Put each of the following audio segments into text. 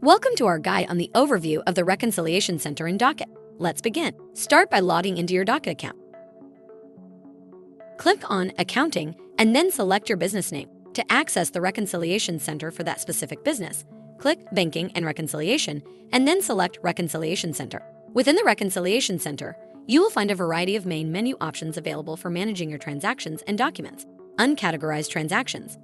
Welcome to our guide on the overview of the Reconciliation Center in Docket. Let's begin. Start by logging into your Docket account. Click on Accounting and then select your business name. To access the Reconciliation Center for that specific business, click Banking and Reconciliation and then select Reconciliation Center. Within the Reconciliation Center, you will find a variety of main menu options available for managing your transactions and documents. Uncategorized transactions.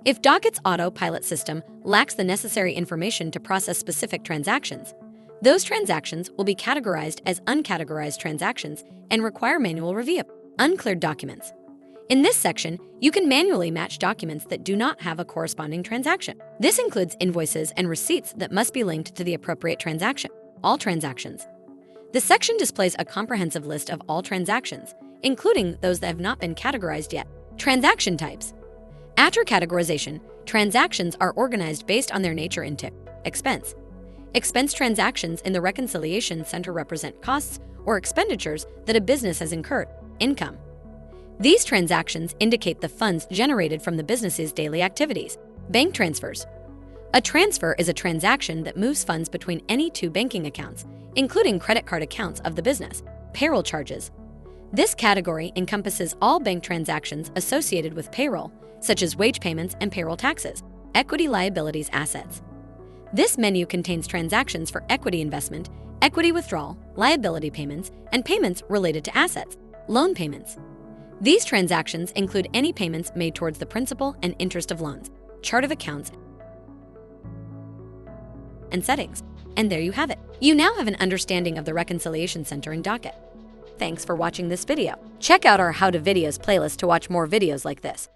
If Docket's autopilot system lacks the necessary information to process specific transactions, those transactions will be categorized as uncategorized transactions and require manual review. Uncleared documents. In this section, you can manually match documents that do not have a corresponding transaction. This includes invoices and receipts that must be linked to the appropriate transaction. All transactions. The section displays a comprehensive list of all transactions, including those that have not been categorized yet. Transaction types. After categorization, transactions are organized based on their nature into expense. Expense transactions in the Reconciliation Center represent costs or expenditures that a business has incurred. Income. These transactions indicate the funds generated from the business's daily activities. Bank transfers. A transfer is a transaction that moves funds between any two banking accounts, including credit card accounts of the business. Payroll charges. This category encompasses all bank transactions associated with payroll, such as wage payments and payroll taxes. Equity liabilities assets. This menu contains transactions for equity investment, equity withdrawal, liability payments, and payments related to assets. Loan payments. These transactions include any payments made towards the principal and interest of loans. Chart of accounts and settings. And there you have it. You now have an understanding of the Reconciliation Center in Docket. Thanks for watching this video. Check out our How to Videos playlist to watch more videos like this.